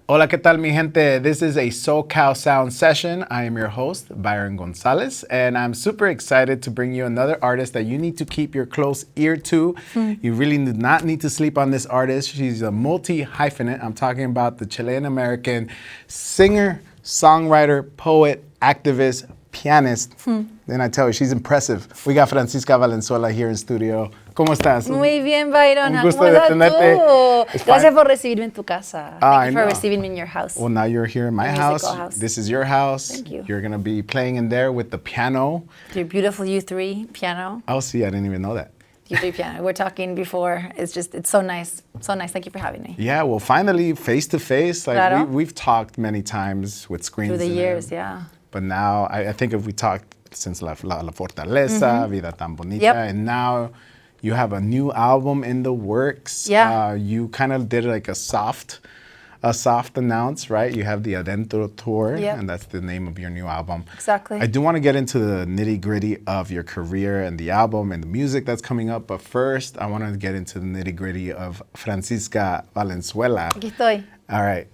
Hola, ¿qué tal, mi gente? This is a SoCal Sound Session. I am your host, Byron Gonzalez, and I'm super excited to bring you another artist that you need to keep your close ear to. You really do not need to sleep on this artist. She's a multi-hyphenate. I'm talking about the Chilean-American singer, songwriter, poet, activist, pianist. Then I tell you, she's impressive. We got Francisca Valenzuela here in studio. ¿Cómo estás? Muy bien, Byron. Un gusto ¿Cómo de estás tenerte. tú? Gracias por recibirme en tu casa. Thank you for know. receiving me in your house. Well, now you're here in my house. This is your house. Thank you. You're going to be playing in there with the piano. Your beautiful U3 piano. Oh, see, I didn't even know that. U3 piano. We're talking before. It's so nice. So nice. Thank you for having me. Yeah, well, finally, face to face. Like Claro. we've talked many times with screens. Through the years, yeah. But now, I think if we talked since La Fortaleza, Vida Tan Bonita, Yep. and now you have a new album in the works. Yeah. You kind of did like a soft announce, right? You have the Adentro tour, Yep. and that's the name of your new album. Exactly. I do want to get into the nitty gritty of your career and the album and the music that's coming up, but first I want to get into the nitty gritty of Francisca Valenzuela. Aquí estoy. All right.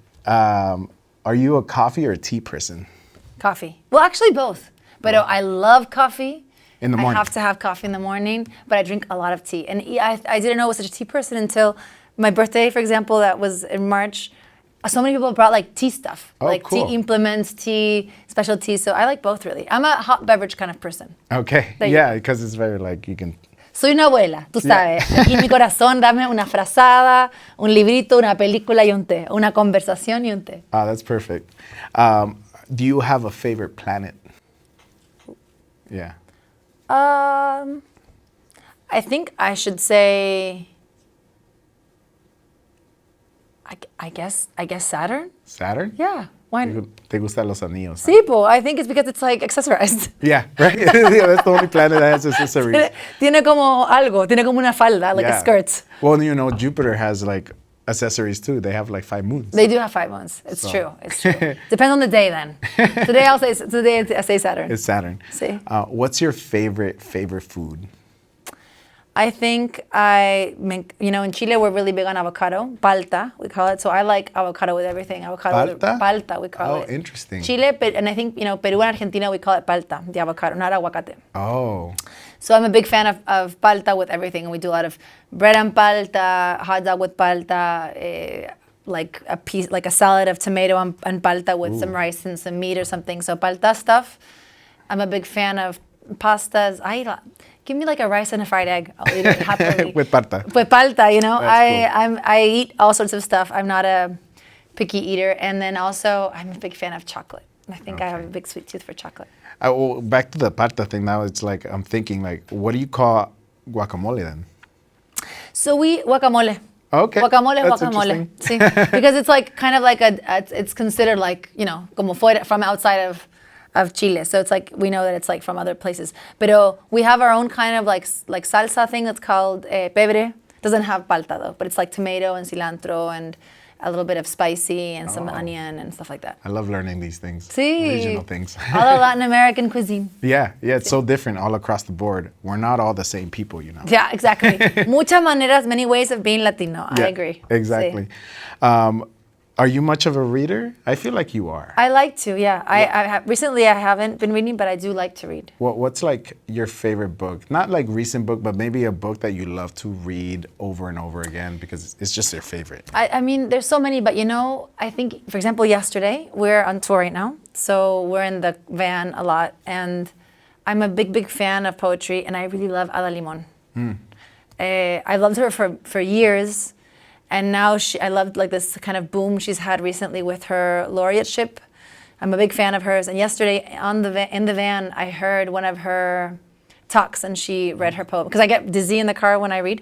Are you a coffee or a tea person? Coffee. Well, actually both. But I love coffee. In the morning. I have to have coffee in the morning, but I drink a lot of tea. And I didn't know I was such a tea person until my birthday, for example, that was in March. So many people brought like tea stuff, like cool. tea implements, tea, special tea. So I like both really. I'm a hot beverage kind of person. Okay. Yeah, because it's very like you can. Soy una abuela, tú sabes. Aquí en mi corazón, dame una frazada, un librito, una película y un té. Una conversación y un té. Oh, that's perfect. Do you have a favorite planet? Yeah. I think I should say. I guess Saturn. Saturn? Yeah. Why? not? Te gustan los anillos? Sí, po. I think it's because it's like accessorized. Yeah, right? Yeah, that's the only planet that has accessories. Tiene como algo, tiene como una falda, like a skirt. Well, you know, Jupiter has like accessories too. They have like 5 moons. They do have 5 moons. It's true. It's true. Depends on the day then. Today I say Saturn. It's Saturn. Sí. What's your favorite food? I think in Chile we're really big on avocado, palta, we call it. So I like avocado with everything. Avocado Palta? Palta, we call it. Oh, interesting. Chile, and I think, Peru and Argentina, we call it palta, the avocado, not aguacate. Oh. So I'm a big fan of palta with everything. And we do a lot of bread and palta, hot dog with palta, like a salad of tomato and palta with some rice and some meat or something. So palta stuff. I'm a big fan of pastas. Give me like a rice and a fried egg. I'll eat it happily. With palta. With palta, That's I eat all sorts of stuff. I'm not a picky eater. And then also, I'm a big fan of chocolate. I think I have a big sweet tooth for chocolate. Well, back to the palta thing now, it's like, I'm thinking like, what do you call guacamole then? So guacamole. Okay. Guacamole, That's guacamole. Sí. Because it's like kind of like it's considered like, como fuera, from outside of Chile. So it's like, we know that it's like from other places. But we have our own kind of like salsa thing that's called pebre. Doesn't have palta though, but it's like tomato and cilantro and a little bit of spicy and some onion and stuff like that. I love learning these things. Sí. Regional things. All the Latin American cuisine. Yeah, it's so different all across the board. We're not all the same people, Yeah, exactly. Muchas maneras, many ways of being Latino. Yeah, I agree. Exactly. Sí. Are you much of a reader? I feel like you are. I like to, yeah. Recently I haven't been reading, but I do like to read. What's like your favorite book? Not like recent book, but maybe a book that you love to read over and over again because it's just your favorite. I mean, there's so many, but I think, for example, yesterday, we're on tour right now. So we're in the van a lot. And I'm a big, big fan of poetry. And I really love Ada Limon. I loved her for years. And now I loved like this kind of boom she's had recently with her laureateship. I'm a big fan of hers. And yesterday in the van, I heard one of her talks and she read her poem. Because I get dizzy in the car when I read.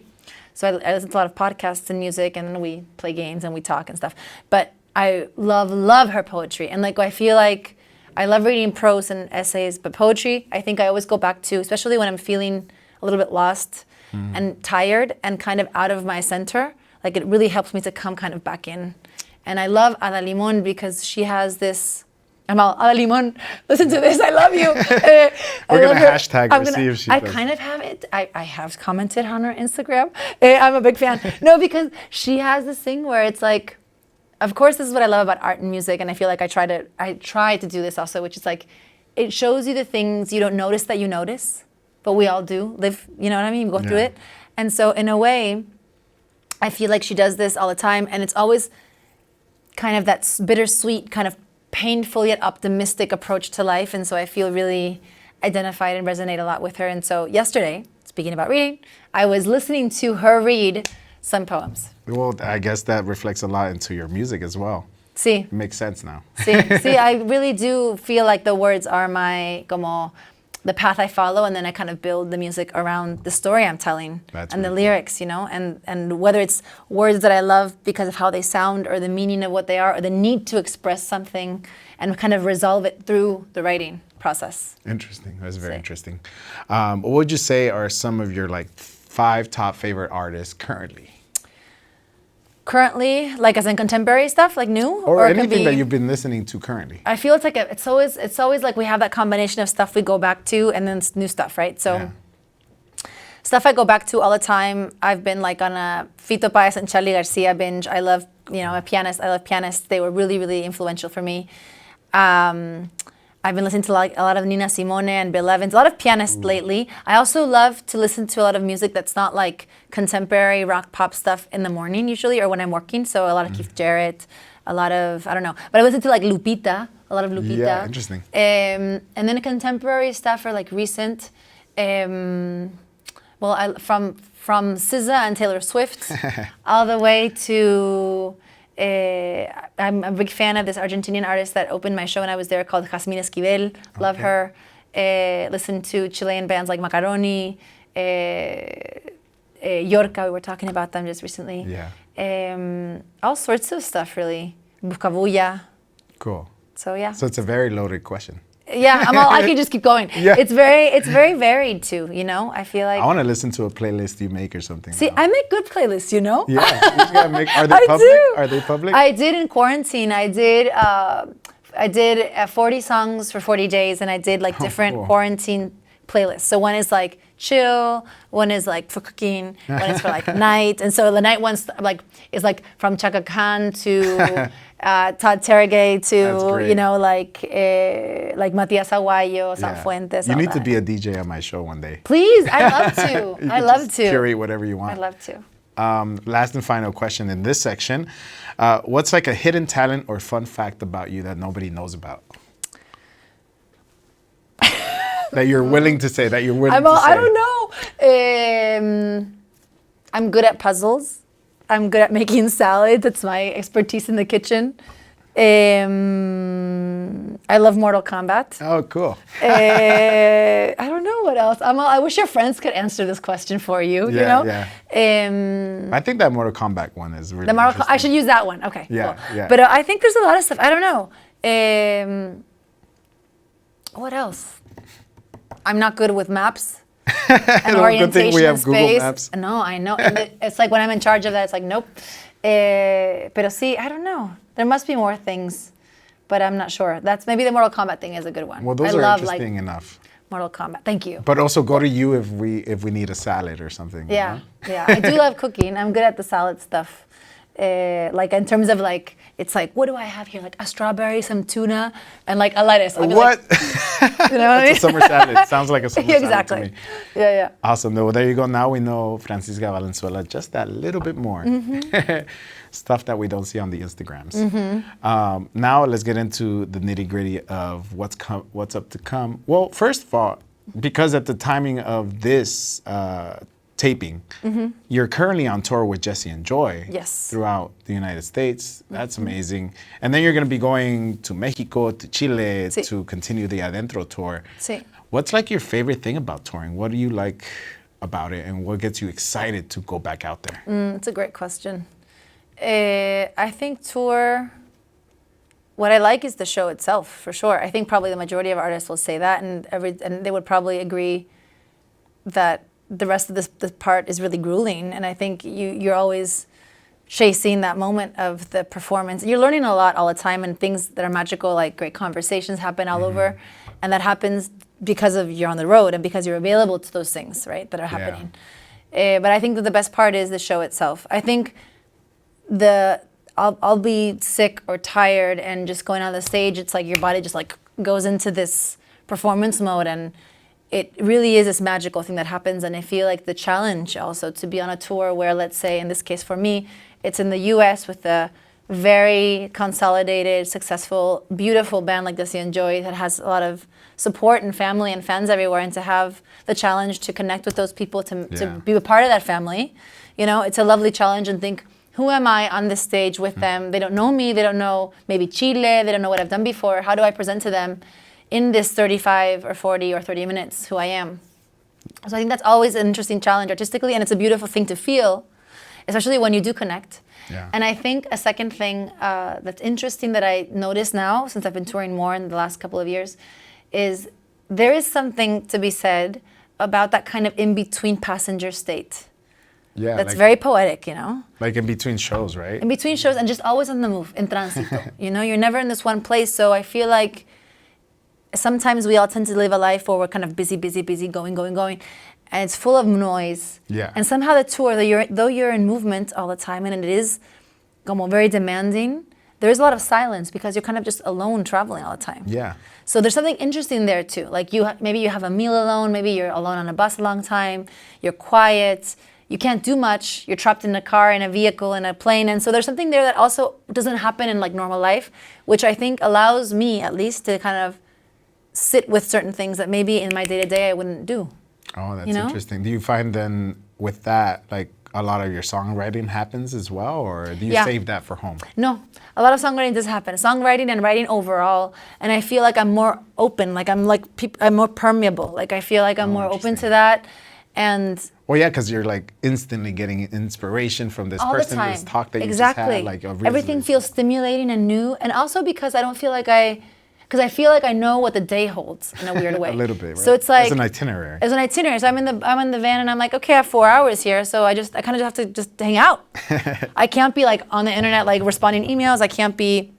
So I listen to a lot of podcasts and music and then we play games and we talk and stuff. But I love her poetry. And like I feel like I love reading prose and essays, but poetry, I think I always go back to, especially when I'm feeling a little bit lost and tired and kind of out of my center. Like it really helps me to come kind of back in. And I love Ada Limon because she has this, Ada Limon, listen to this, I love you. We're going to hashtag her, see if she does. I kind of have it. I have commented on her Instagram. I'm a big fan. No, because she has this thing where it's like, of course, this is what I love about art and music, and I feel like I try to do this also, which is like, it shows you the things you don't notice that you notice, but we all do live, you know what I mean? You go through it. And so in a way, I feel like she does this all the time, and it's always kind of that bittersweet, kind of painful yet optimistic approach to life. And so I feel really identified and resonate a lot with her. And so yesterday, speaking about reading, I was listening to her read some poems. Well, I guess that reflects a lot into your music as well. See. It makes sense now. See, I really do feel like the words are my, como, the path I follow, and then I kind of build the music around the story I'm telling. That's and the really lyrics, you know, and whether it's words that I love because of how they sound or the meaning of what they are or the need to express something and kind of resolve it through the writing process. Interesting. That's very interesting. What would you say are some of your like 5 top favorite artists currently? Currently, like as in contemporary stuff, like new, or anything that you've been listening to currently. I feel it's like it's always like we have that combination of stuff we go back to and then new stuff, right? So stuff I go back to all the time. I've been like on a Fito Páez and Charly Garcia binge. I love, you know, a pianist. I love pianists. They were really, really influential for me. I've been listening to like a lot of Nina Simone and Bill Evans, a lot of pianists lately. I also love to listen to a lot of music that's not like contemporary rock pop stuff in the morning usually or when I'm working. So a lot of Keith Jarrett, a lot of, I don't know. But I listen to like Lupita, a lot of Lupita. Yeah, interesting. And then contemporary stuff or like recent. From SZA and Taylor Swift all the way to... I'm a big fan of this Argentinian artist that opened my show when I was there called Jasmine Esquivel. Love her. Listen to Chilean bands like Macaroni, Yorka, we were talking about them just recently. Yeah. All sorts of stuff, really. Buscabulla. Cool. So, yeah. So it's a very loaded question. Yeah, I can just keep going. Yeah. It's very varied too, you know? I feel like... I want to listen to a playlist you make or something. See, now. I make good playlists, you know? Yeah. You just gotta make, are they public? Do. Are they public? I did in quarantine. I did 40 songs for 40 days, and I did like different quarantine playlists. So one is like chill, one is like for cooking, one is for like night. And so the night one's like is like from Chaka Khan to Todd Terregay to, you know, like Matias Aguayo, San Fuentes. You need to be a DJ on my show one day. Please, I'd love to. I'd love to. Curate whatever you want. I'd love to. Last and final question in this section. What's like a hidden talent or fun fact about you that nobody knows about? That you're willing to say, that you're willing to say. I don't know. I'm good at puzzles. I'm good at making salads. That's my expertise in the kitchen. I love Mortal Kombat. Oh, cool. I don't know what else. I wish your friends could answer this question for you. Yeah, you know? Yeah. I think that Mortal Kombat one is really interesting. I should use that one. Okay. Yeah, cool. yeah. But I think there's a lot of stuff. I don't know. What else? I'm not good with maps and orientation in space. Maps. No, I know. It's like when I'm in charge of that, it's like, nope. Pero sí, I don't know. There must be more things, but I'm not sure. That's maybe the Mortal Kombat thing is a good one. Well, those are interesting enough. Mortal Kombat. Thank you. But also go to you if we need a salad or something. Yeah, you know? yeah. I do love cooking. I'm good at the salad stuff. Like in terms of like, it's like, what do I have here? Like a strawberry, some tuna, and like a lettuce. What? Like, you know what I mean? It's a summer salad. Sounds like a summer salad to me. Yeah, yeah. Awesome. Well, there you go. Now we know Francisca Valenzuela just that little bit more. Stuff that we don't see on the Instagrams. Now let's get into the nitty gritty of what's up to come. Well, first of all, because at the timing of this taping, you're currently on tour with Jesse and Joy throughout the United States. That's amazing. And then you're going to be going to Mexico, to Chile, to continue the Adentro tour. What's like your favorite thing about touring? What do you like about it, and what gets you excited to go back out there? It's a great question. I think tour, what I like is the show itself, for sure. I think probably the majority of artists will say that, and they would probably agree that the rest of this part is really grueling. And I think you're always chasing that moment of the performance. You're learning a lot all the time, and things that are magical, like great conversations happen all over. And that happens because of you're on the road and because you're available to those things, right, that are happening. But I think that the best part is the show itself. I think I'll be sick or tired, and just going on the stage, it's like your body just like goes into this performance mode, and it really is this magical thing that happens. And I feel like the challenge also to be on a tour where, let's say in this case for me, it's in the US with a very consolidated, successful, beautiful band like Desi and Joy that has a lot of support and family and fans everywhere, and to have the challenge to connect with those people, to be a part of that family, you know, it's a lovely challenge. And think, who am I on this stage with them? They don't know me, they don't know maybe Chile, they don't know what I've done before. How do I present to them in this 35 or 40 or 30 minutes who I am? So I think that's always an interesting challenge artistically, and it's a beautiful thing to feel, especially when you do connect. Yeah. And I think a second thing that's interesting that I notice now, since I've been touring more in the last couple of years, is there is something to be said about that kind of in-between passenger state. Yeah, That's like, very poetic, you know? like in between shows, right? In between shows, and just always on the move, in tránsito. You know, you're never in this one place. So I feel like sometimes we all tend to live a life where we're kind of busy, going, and it's full of noise. Yeah. And somehow the tour, though you're in movement all the time, and it is como very demanding, there is a lot of silence because you're kind of just alone traveling all the time. Yeah. So there's something interesting there too. Like maybe you have a meal alone, maybe you're alone on a bus a long time, you're quiet, you can't do much, you're trapped in a car, in a vehicle, in a plane. And so there's something there that also doesn't happen in like normal life, which I think allows me at least to kind of sit with certain things that maybe in my day-to-day I wouldn't do. Oh, that's you know? interesting. Do you find then with that, like a lot of your songwriting happens as well, or do you save that for home? No, a lot of songwriting does happen. Songwriting and writing overall, and I feel like I'm more open. Like I'm more permeable. Like I feel like I'm more open to that, and well, yeah, because you're like instantly getting inspiration from this all person, the time. this talk that Exactly. you just had. Like everything feels stimulating and new, and also because I don't feel like because I feel like I know what the day holds in a weird way. A little bit, right? So it's like it's an itinerary. It's an itinerary. So I'm in the van, and I'm like, okay, I have 4 hours here, so I kind of have to just hang out. I can't be like on the internet, like responding emails. I can't be,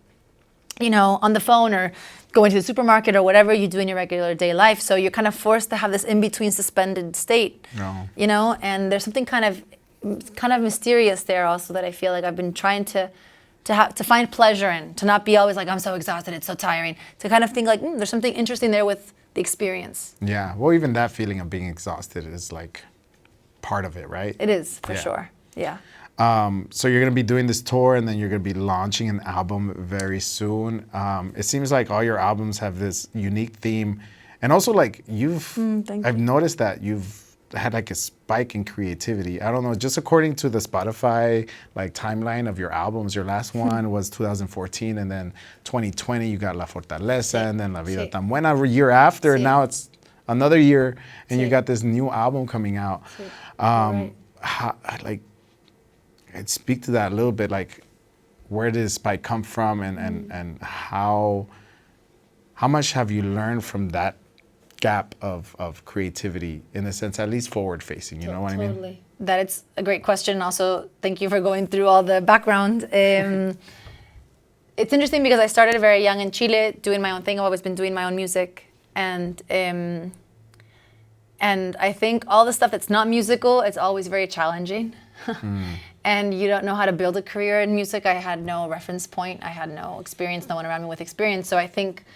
you know, on the phone or going to the supermarket or whatever you do in your regular day life. So you're kind of forced to have this in-between suspended state. No. You know, and there's something kind of mysterious there also that I feel like I've been trying to find pleasure in, to not be always like, I'm so exhausted, it's so tiring, to kind of think like, there's something interesting there with the experience. Yeah, well, even that feeling of being exhausted is like part of it, right? It is, for sure, yeah. So you're going to be doing this tour, and then you're going to be launching an album very soon. It seems like all your albums have this unique theme, and also like I've noticed that you've had like a spike in creativity. I don't know, just according to the Spotify like timeline of your albums, your last one was 2014, and then 2020 you got La Fortaleza, and then La Vida Tan Buena a year after, and now it's another year, and you got this new album coming out. How, like, I'd speak to that a little bit, like where did this spike come from, and how much have you learned from that gap of creativity, in a sense, at least forward facing, you know what I mean? Totally. That it's a great question. Also, thank you for going through all the background. It's interesting because I started very young in Chile doing my own thing. I've always been doing my own music, and I think all the stuff that's not musical, it's always very challenging. And you don't know how to build a career in music. I had no reference point. I had no experience, no one around me with experience. So I think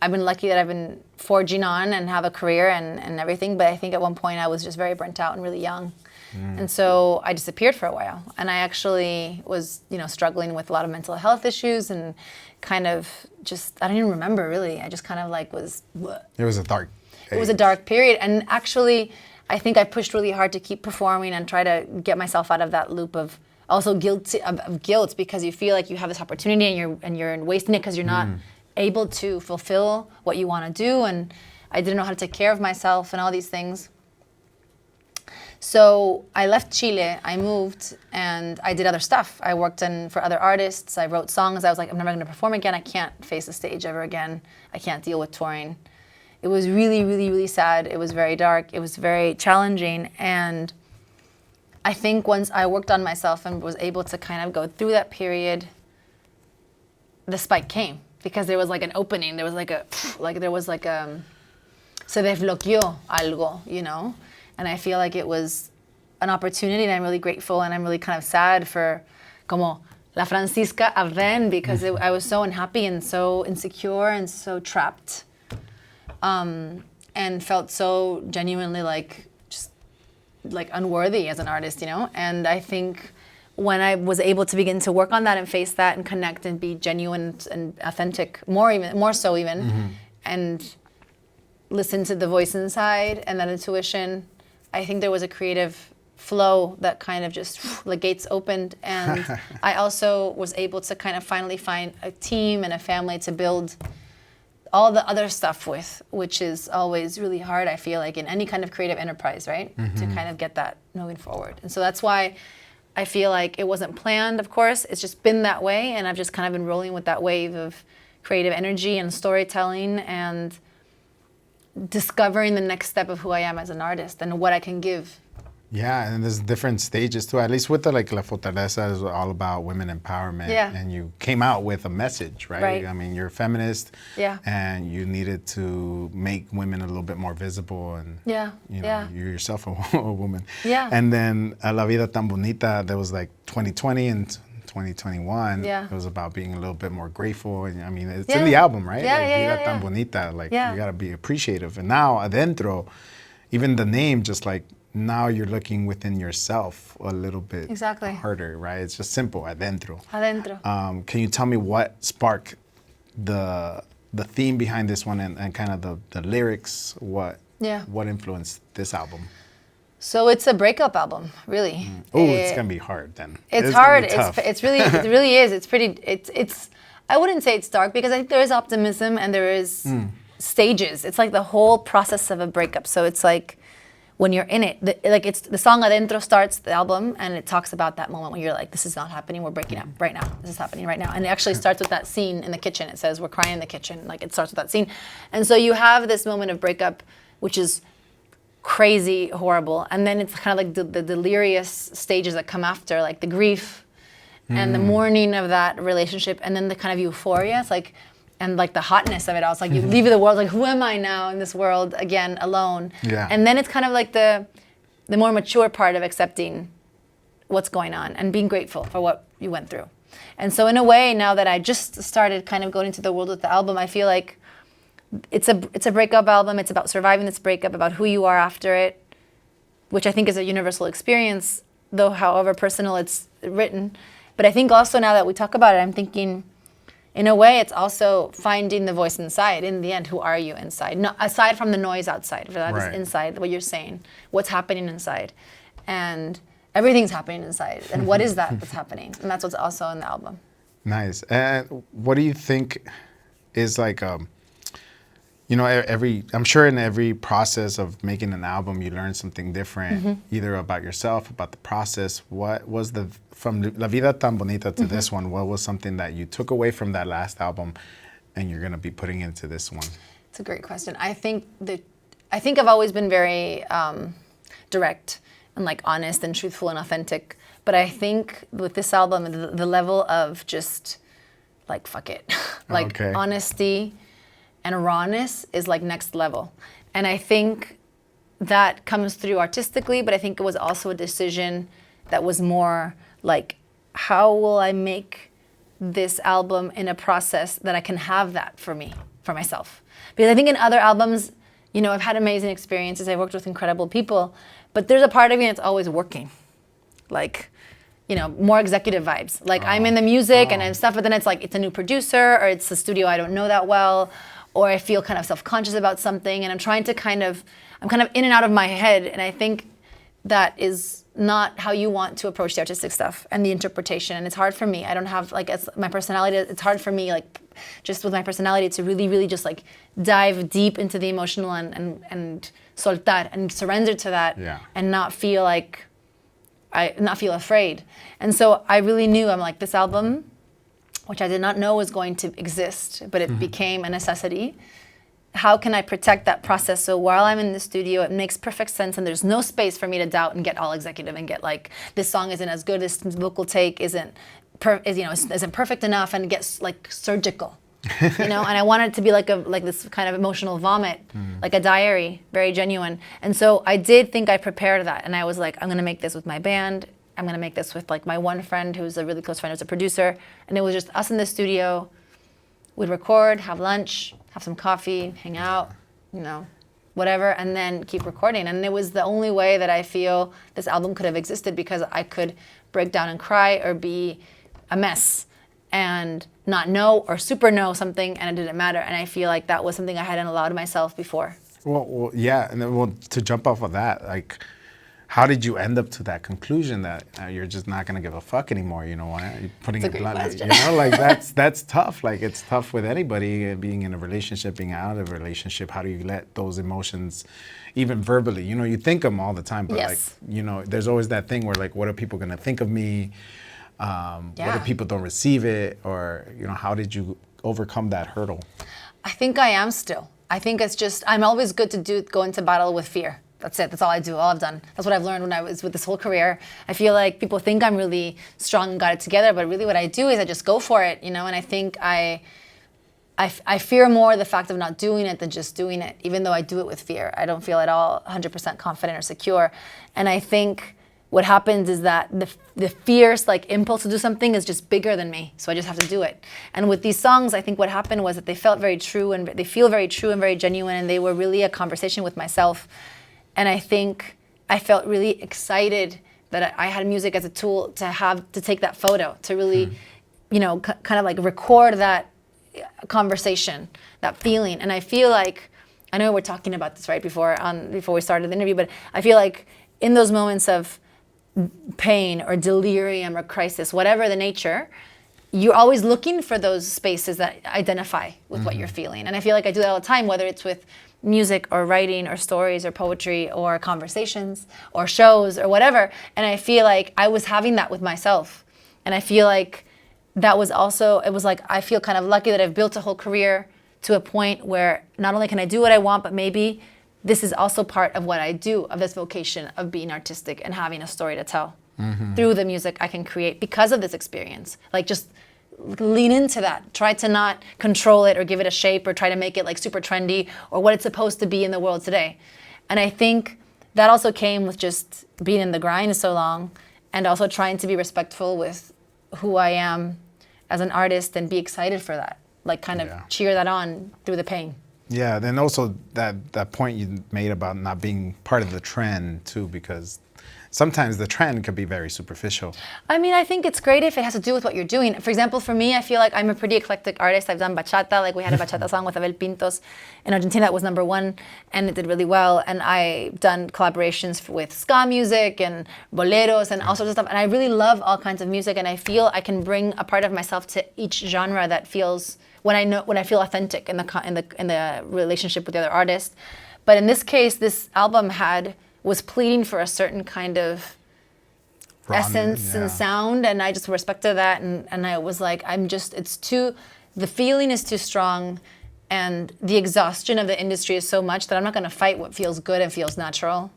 I've been lucky that I've been forging on and have a career and everything, but I think at one point I was just very burnt out and really young. And so I disappeared for a while. And I actually was, you know, struggling with a lot of mental health issues, and kind of just, I don't even remember really. I just kind of like was... It was a dark age. It was a dark period. And actually, I think I pushed really hard to keep performing and try to get myself out of that loop of also guilt, because you feel like you have this opportunity and you're wasting it because you're not able to fulfill what you want to do, and I didn't know how to take care of myself and all these things. So I left Chile, I moved, and I did other stuff. I worked for other artists, I wrote songs. I was like, I'm never going to perform again. I can't face the stage ever again. I can't deal with touring. It was really, really, really sad. It was very dark. It was very challenging. And I think once I worked on myself and was able to kind of go through that period, the spike came. Because there was like an opening, there was se desbloqueó algo, you know? And I feel like it was an opportunity, and I'm really grateful, and I'm really kind of sad for como La Francisca of then, because I was so unhappy and so insecure and so trapped, and felt so genuinely like just like unworthy as an artist, you know. And I think when I was able to begin to work on that and face that and connect and be genuine and authentic, more so even, and listen to the voice inside and that intuition, I think there was a creative flow that kind of just, the gates opened. And I also was able to kind of finally find a team and a family to build all the other stuff with, which is always really hard, I feel like, in any kind of creative enterprise, right? To kind of get that moving forward. And so that's why I feel like it wasn't planned, of course. It's just been that way, and I've just kind of been rolling with that wave of creative energy and storytelling and discovering the next step of who I am as an artist and what I can give. Yeah, and there's different stages too. At least with the La Fortaleza is all about women empowerment. Yeah. And you came out with a message, right? I mean, you're a feminist. Yeah. And you needed to make women a little bit more visible, and you know, you're yourself a woman. Yeah. And then La Vida Tan Bonita, that was like 2020 and 2021. Yeah. It was about being a little bit more grateful. And I mean, it's in the album, right? Yeah, like, Vida Tan Bonita, like you gotta be appreciative. And now Adentro, even the name, just like, now you're looking within yourself a little bit harder, right? It's just simple, adentro. Adentro. Can you tell me what sparked the theme behind this one and kind of the lyrics? What influenced this album? So it's a breakup album, really. Oh, it's gonna be hard then. It's hard. It's really, it really is. It's pretty. It's. I wouldn't say it's dark because I think there is optimism and there is stages. It's like the whole process of a breakup. So it's like, when you're in it, it's the song Adentro starts the album, and it talks about that moment when you're like, this is not happening, we're breaking up right now, this is happening right now. And it actually starts with that scene in the kitchen. It says, we're crying in the kitchen, like it starts with that scene. And so you have this moment of breakup, which is crazy, horrible. And then it's kind of like the delirious stages that come after, like the grief and the mourning of that relationship, and then the kind of euphoria. It's like, and like the hotness of it all. It's like you leave the world, like, who am I now in this world again, alone? Yeah. And then it's kind of like the more mature part of accepting what's going on and being grateful for what you went through. And so in a way, now that I just started kind of going into the world with the album, I feel like it's a breakup album. It's about surviving this breakup, about who you are after it, which I think is a universal experience, though however personal it's written. But I think also now that we talk about it, I'm thinking, in a way, it's also finding the voice inside. In the end, who are you inside? No, aside from the noise outside, for that is inside, what you're saying, what's happening inside. And everything's happening inside. And what is that that's happening? And that's what's also in the album. Nice. And what do you think is like, you know, I'm sure in every process of making an album, you learn something different, either about yourself, about the process. What was from La Vida Tan Bonita to this one, what was something that you took away from that last album and you're going to be putting into this one? It's a great question. I think I've always been very direct and like honest and truthful and authentic. But I think with this album, the level of just like, fuck it, like honesty and rawness is like next level. And I think that comes through artistically, but I think it was also a decision that was more like, how will I make this album in a process that I can have that for me, for myself? Because I think in other albums, you know, I've had amazing experiences, I've worked with incredible people, but there's a part of me that's always working. Like, you know, more executive vibes. Like I'm in the music and stuff, but then it's like, it's a new producer or it's a studio I don't know that well, or I feel kind of self-conscious about something, and I'm kind of in and out of my head, and I think that is not how you want to approach the artistic stuff and the interpretation. And it's hard for me. I don't have, like, as my personality, it's hard for me, like, just with my personality to really, really just, like, dive deep into the emotional and soltar and surrender to that and not feel like, not feel afraid. And so I really knew, I'm like, this album, which I did not know was going to exist, but it became a necessity. How can I protect that process so while I'm in the studio, it makes perfect sense and there's no space for me to doubt and get all executive and get like, this song isn't as good, this vocal take isn't perfect enough, and gets like surgical, you know? And I wanted it to be like this kind of emotional vomit, like a diary, very genuine. And so I did think I prepared that, and I was like, I'm gonna make this with my band. I'm going to make this with like my one friend who's a really close friend who's a producer. And it was just us in the studio. We'd record, have lunch, have some coffee, hang out, you know, whatever, and then keep recording. And it was the only way that I feel this album could have existed, because I could break down and cry or be a mess and not know or super know something, and it didn't matter. And I feel like that was something I hadn't allowed myself before. Well, yeah, and then, to jump off of that, like, how did you end up to that conclusion that you're just not gonna give a fuck anymore? You know, why you're putting it bluntly? You know, like that's tough. Like, it's tough with anybody being in a relationship, being out of a relationship. How do you let those emotions, even verbally? You know, you think them all the time, but like, you know, there's always that thing where like, what are people gonna think of me? What if people don't receive it? Or, you know, how did you overcome that hurdle? I think I am still. I think it's just, I'm always good to go into battle with fear. That's it. That's all I do. All I've done. That's what I've learned when I was with this whole career. I feel like people think I'm really strong and got it together, but really what I do is I just go for it, you know. And I think I fear more the fact of not doing it than just doing it, even though I do it with fear. I don't feel at all 100% confident or secure. And I think what happens is that the fierce like impulse to do something is just bigger than me, so I just have to do it. And with these songs, I think what happened was that they felt very true, and they feel very true and very genuine, and they were really a conversation with myself. And I think I felt really excited that I had music as a tool to take that photo, to really, you know, kind of like record that conversation, that feeling. And I feel like, I know we're talking about this right before we started the interview, but I feel like in those moments of pain or delirium or crisis, whatever the nature, you're always looking for those spaces that identify with what you're feeling. And I feel like I do that all the time, whether it's with music or writing or stories or poetry or conversations or shows or whatever. And I feel like I was having that with myself. And I feel like that was also, it was like, I feel kind of lucky that I've built a whole career to a point where not only can I do what I want, but maybe this is also part of what I do, of this vocation of being artistic and having a story to tell through the music I can create because of this experience. Like, just lean into that. Try to not control it or give it a shape or try to make it like super trendy or what it's supposed to be in the world today. And I think that also came with just being in the grind so long, and also trying to be respectful with who I am as an artist and be excited for that. Like, kind of cheer that on through the pain. Yeah, then also that point you made about not being part of the trend too, because sometimes the trend could be very superficial. I mean, I think it's great if it has to do with what you're doing. For example, for me, I feel like I'm a pretty eclectic artist. I've done bachata, like we had a bachata song with Abel Pintos in Argentina that was #1, and it did really well. And I've done collaborations with ska music and boleros and all sorts of stuff. And I really love all kinds of music, and I feel I can bring a part of myself to each genre that feels, when I feel authentic in the relationship with the other artist. But in this case, this album was pleading for a certain kind of essence and sound, and I just respected that, and I was like, the feeling is too strong, and the exhaustion of the industry is so much that I'm not gonna fight what feels good and feels natural,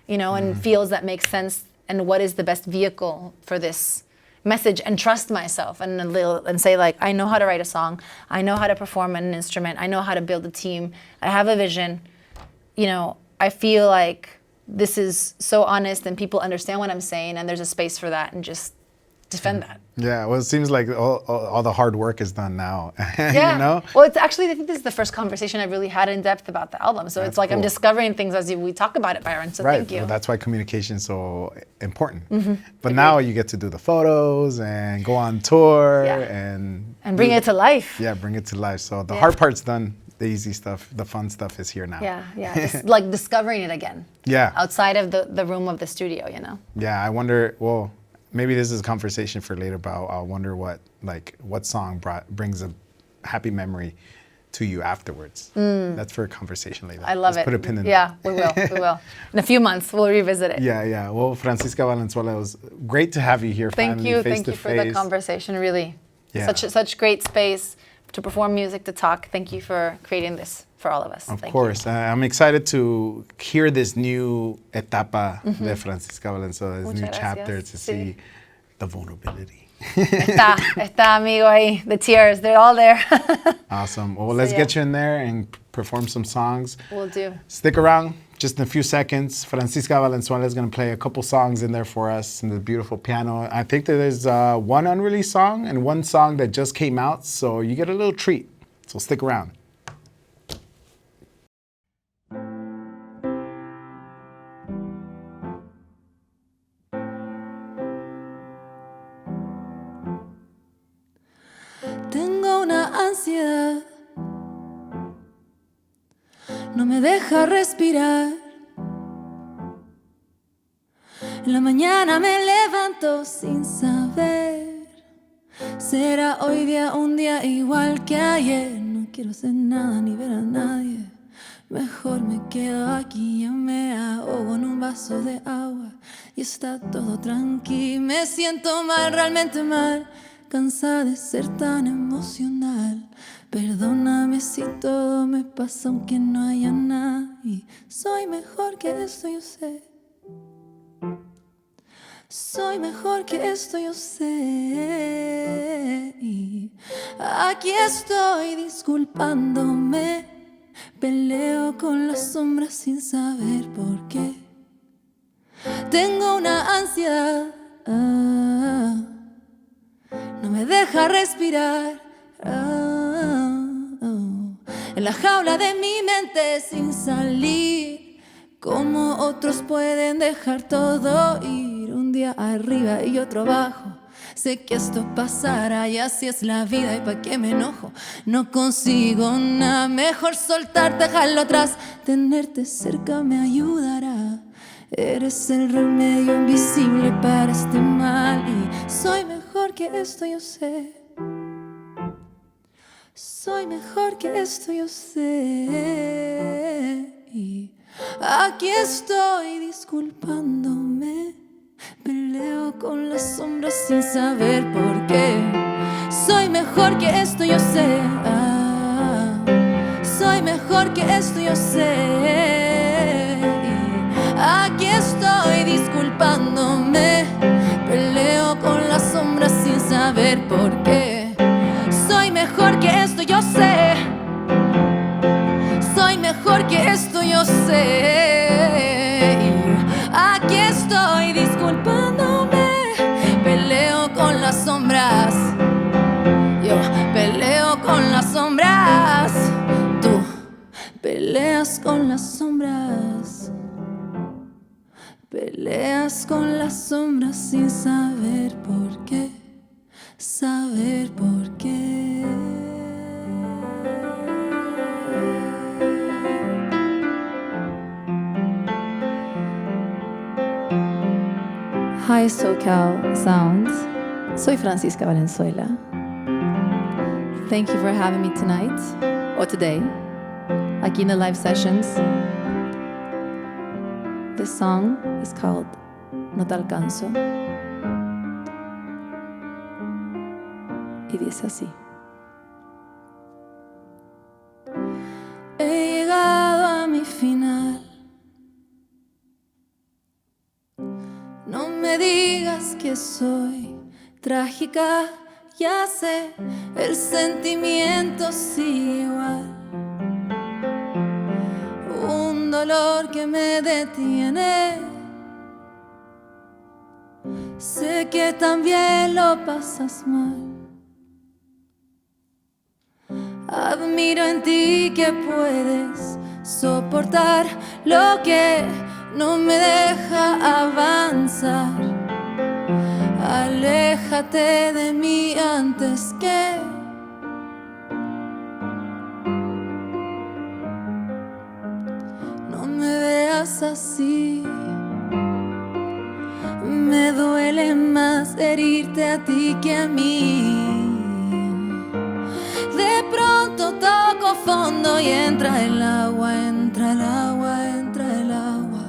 you know, and feels that makes sense, and what is the best vehicle for this message, and trust myself and say, like, I know how to write a song, I know how to perform an instrument, I know how to build a team, I have a vision, you know. I feel like this is so honest and people understand what I'm saying, and there's a space for that, and just defend that. Yeah, well, it seems like all the hard work is done now. Yeah. You know? Well, it's actually, I think this is the first conversation I've really had in depth about the album. So it's like, cool. I'm discovering things as we talk about it, Byron. So thank you. Well, that's why communication is so important. But now you get to do the photos and go on tour and bring it to life. Yeah, bring it to life. So the hard part's done. The easy stuff, the fun stuff is here now. Yeah. Just like discovering it again. Yeah. Outside of the room of the studio, you know? Yeah, I wonder, well, maybe this is a conversation for later, but I wonder what song brings a happy memory to you afterwards. That's for a conversation later. I love it. Put a pin in Yeah, we will. In a few months, we'll revisit it. Yeah. Well, Francisca Valenzuela, it was great to have you here finally, Thank you for the conversation, really. Yeah. Such great space to perform music, to talk. Thank you for creating this for all of us. Of course. I'm excited to hear this new etapa de Francisca Valenzuela, this new chapter, to see the vulnerability. Está, amigo, ahí. The tears, they're all there. Awesome. Well, let's get you in there and perform some songs. We'll do. Stick around just in a few seconds, Francisca Valenzuela is going to play a couple songs in there for us in the beautiful piano. I think that there's one unreleased song and one song that just came out, so you get a little treat. So stick around. Tengo una ansiedad, no me deja respirar. En la mañana me levanto sin saber. Será hoy día un día igual que ayer. No quiero hacer nada ni ver a nadie. Mejor me quedo aquí, ya me ahogo en un vaso de agua y está todo tranquilo. Me siento mal, realmente mal, cansada de ser tan emocional. Perdóname si todo me pasa aunque no haya nadie. Soy mejor que esto, yo sé. Soy mejor que esto, yo sé. Y aquí estoy disculpándome. Peleo con las sombras sin saber por qué. Tengo una ansiedad, no me deja respirar. En la jaula de mi mente sin salir. Como otros pueden dejar todo ir. Un día arriba y otro abajo. Sé que esto pasará y así es la vida. ¿Y pa' qué me enojo? No consigo nada. Mejor soltarte, dejarlo atrás. Tenerte cerca me ayudará. Eres el remedio invisible para este mal. Y soy mejor que esto, yo sé. Soy mejor que esto, yo sé. Y aquí estoy disculpándome. Peleo con las sombras sin saber por qué. Soy mejor que esto, yo sé. Soy mejor que esto, yo sé. Y aquí estoy disculpándome. Peleo con las sombras sin saber por qué. Soy mejor que esto, yo sé. Soy mejor que esto, yo sé. Y aquí estoy disculpándome. Peleo con las sombras. Yo peleo con las sombras. Tú peleas con las sombras. Peleas con las sombras sin saber por qué. Saber por qué. Hi SoCal Sounds. Soy Francisca Valenzuela. Thank you for having me tonight or today, aquí in the live sessions. This song is called No te alcanzo. Y dice así. He llegado a mi final. No me digas que soy trágica, ya sé, el sentimiento sigue igual. Un dolor que me detiene. Sé que también lo pasas mal. Admiro en ti que puedes soportar lo que no me deja avanzar. Aléjate de mí antes que no me veas así. Me duele más herirte a ti que a mí. De pronto toco fondo y entra el agua, entra el agua, entra el agua.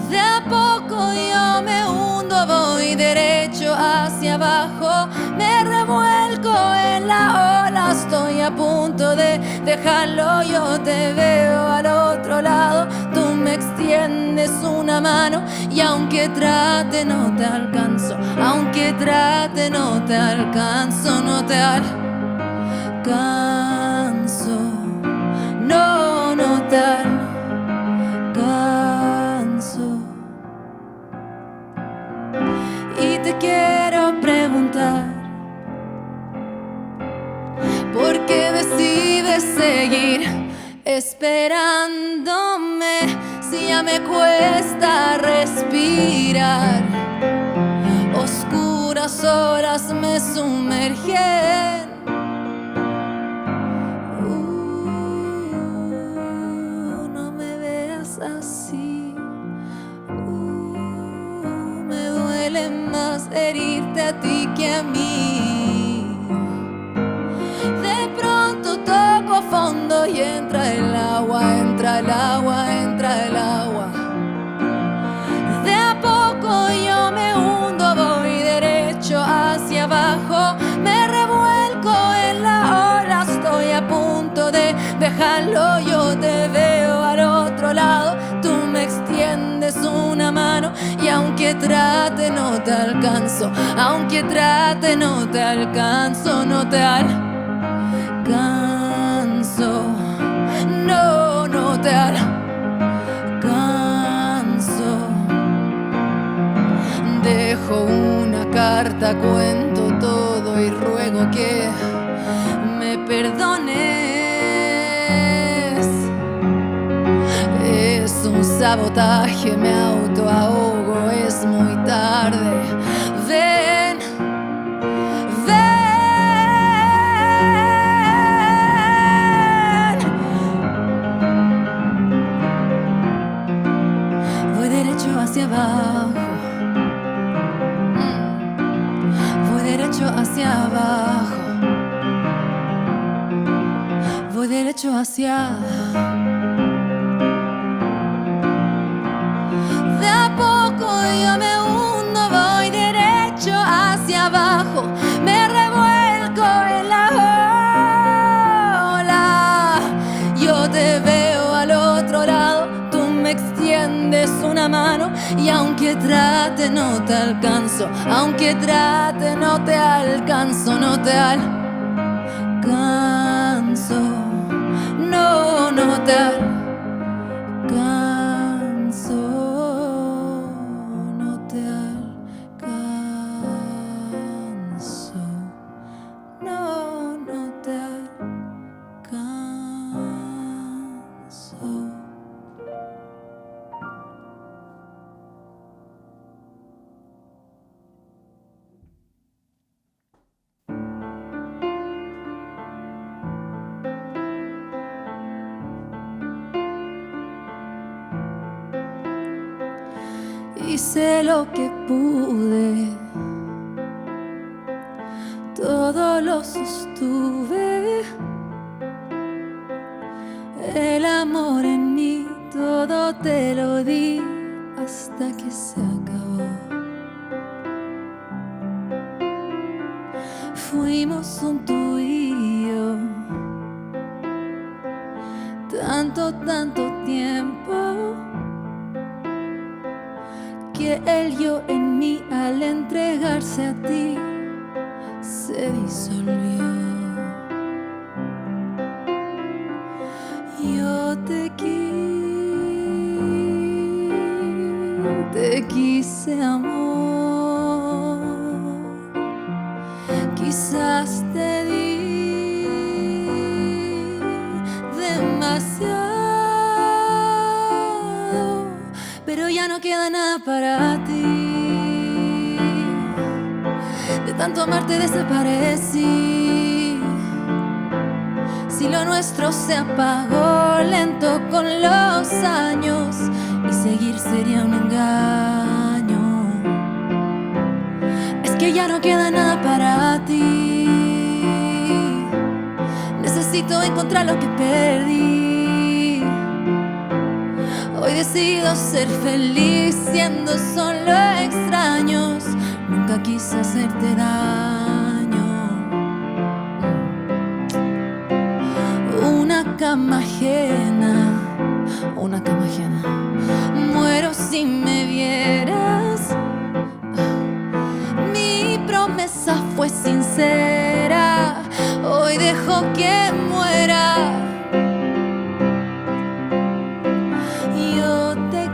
De a poco yo me hundo, voy derecho hacia abajo. Me revuelco en la ola, estoy a punto de dejarlo. Yo te veo al otro lado, tú me extiendes una mano. Y aunque trate no te alcanzo, aunque trate no te alcanzo, no te alcanzo. No, no te alcanzo. que seguir esperándome si ya me cuesta respirar? Oscuras horas me sumergen. No me veas así. Me duele más herirte a ti que a mí. De pronto toco fondo y entra el agua, entra el agua, entra el agua. De a poco yo me hundo, voy derecho hacia abajo. Me revuelco en la ola, estoy a punto de dejarlo. Yo te veo al otro lado, tú me extiendes una mano y aunque trate no te alcanzo, aunque trate no te alcanzo, no te alcanzo. No, no te alcanzo. Dejo una carta, cuento todo y ruego que me perdones. Es un sabotaje, me autoahogo, es muy tarde. Ven, ven. Voy derecho hacia abajo. Voy derecho hacia abajo. Voy derecho hacia abajo. De a poco yo me hundo, voy derecho hacia abajo. Me revuelco en la ola. Yo te veo al otro lado, tú me extiendes una mano y aunque trate no te alcanzo, aunque trate no te alcanzo, no te alcanzo. No, no te alcanzo. Hice lo que pude, todo lo sostuve. El amor en mí, todo te lo di hasta que se acabó. Fuimos un tú y yo, tanto, tanto tiempo, que el yo en mí al entregarse a ti se disolvió. Yo te quise amor, quizás te di demasiado, pero ya no queda nada para ti. De tanto amarte desaparecí. Si lo nuestro se apagó lento con los años, y seguir sería un engaño. Es que ya no queda nada para ti. Necesito encontrar lo que perdí. Hoy decido ser feliz siendo solo extraños. Nunca quise hacerte daño. Una cama ajena, una cama ajena. Muero si me vieras. Mi promesa fue sincera. Hoy dejo que muera. Yo te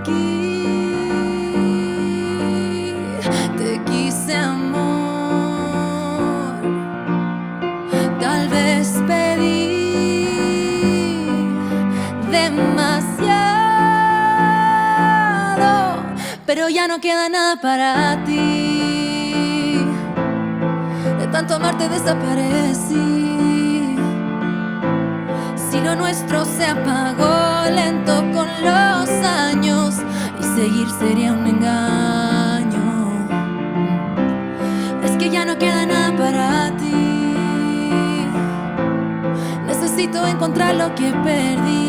quise amor. Tal vez pedí pero ya no queda nada para ti. De tanto amarte desaparecí. Si lo nuestro se apagó lento con los años, y seguir sería un engaño. Es que ya no queda nada para ti. Necesito encontrar lo que perdí.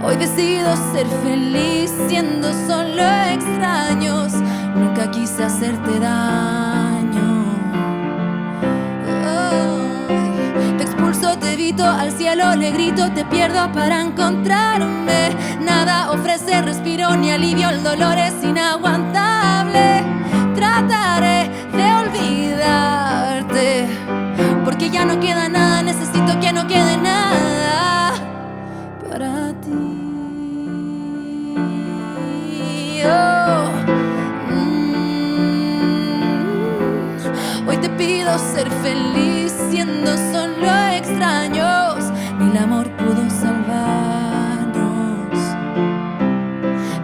Hoy decido ser feliz siendo solo extraños. Nunca quise hacerte daño. Te expulso, te evito, al cielo le grito, te pierdo para encontrarme. Nada ofrece respiro ni alivio, el dolor es inaguantable. Trataré de olvidarte, porque ya no queda nada, necesito que no quede nada para ti. Hoy te pido ser feliz siendo solo extraños. Ni el amor pudo salvarnos.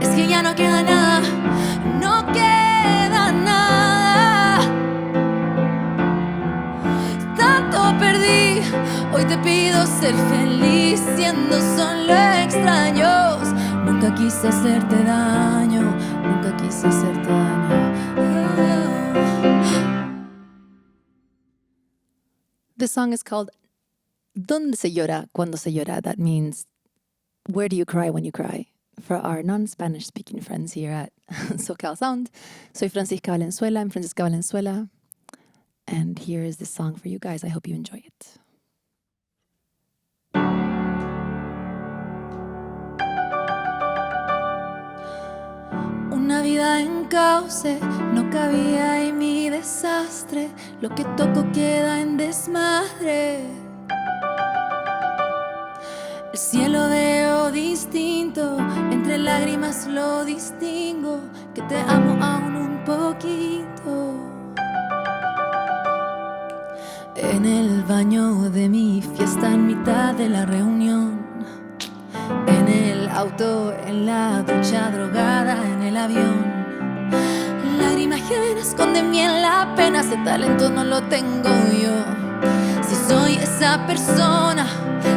Es que ya no queda nada, no queda nada. Tanto perdí. Hoy te pido ser feliz siendo solo extraños. Nunca quise hacerte daño, nunca quise hacerte daño. This song is called Dónde se llora, cuando se llora. That means, where do you cry when you cry? For our non-Spanish speaking friends here at SoCal Sound. Soy Francisca Valenzuela. I'm Francisca Valenzuela. And here is this song for you guys. I hope you enjoy it. Una vida en cauce, no cabía en mi desastre. Lo que toco queda en desmadre. El cielo veo distinto, entre lágrimas lo distingo, que te amo aún un poquito. En el baño de mi fiesta, en mitad de la reunión, en el auto, en la ducha, drogada, en el avión. Lágrimas llenas esconden bien la pena, ese talento no lo tengo yo. Si soy esa persona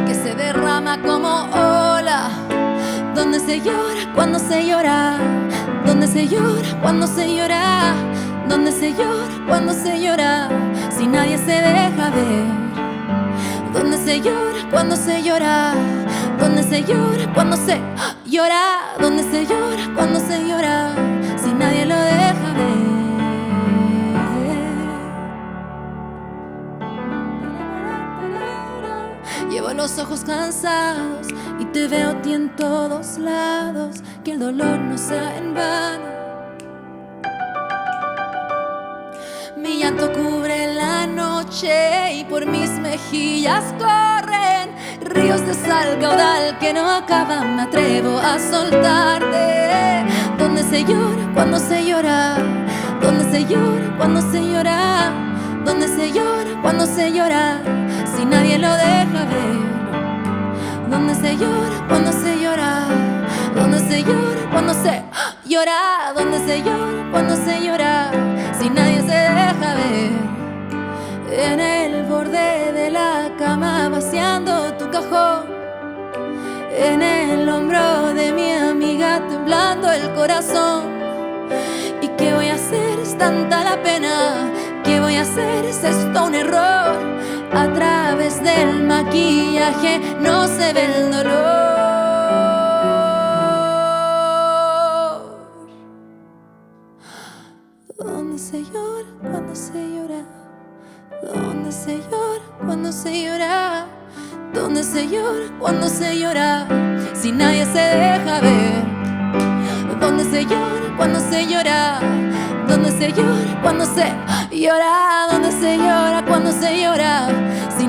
que se derrama como ola, donde se llora cuando se llora, donde se llora cuando se llora, donde se llora cuando se llora, si nadie se deja ver. Donde se llora cuando se llora, donde se llora cuando se llora, donde se llora cuando se llora, si nadie lo deja ver. Llevo los ojos cansados y te veo a ti en todos lados, que el dolor no sea en vano. Mi llanto cubre la noche y por mis mejillas corren ríos de sal caudal que no acaban, me atrevo a soltarte. Donde se llora cuando se llora, donde se llora cuando se llora, donde se llora cuando se llora, si nadie lo deja ver. Donde se llora cuando se llora, donde se llora cuando se llora, donde se llora cuando se llora, si nadie se deja ver. En el borde de la cama vaciando tu cajón, en el hombro de mi amiga temblando el corazón. ¿Y qué voy a hacer? Es tanta la pena. ¿Qué voy a hacer? ¿Es esto un error? A través del maquillaje no se ve el dolor. ¿Dónde se llora cuando se llora? ¿Dónde se llora cuando se llora? ¿Dónde se llora cuando se llora? Si nadie se deja ver. ¿Dónde se llora cuando se llora? ¿Dónde se llora cuando se llora? ¿Dónde se llora cuando se llora? Si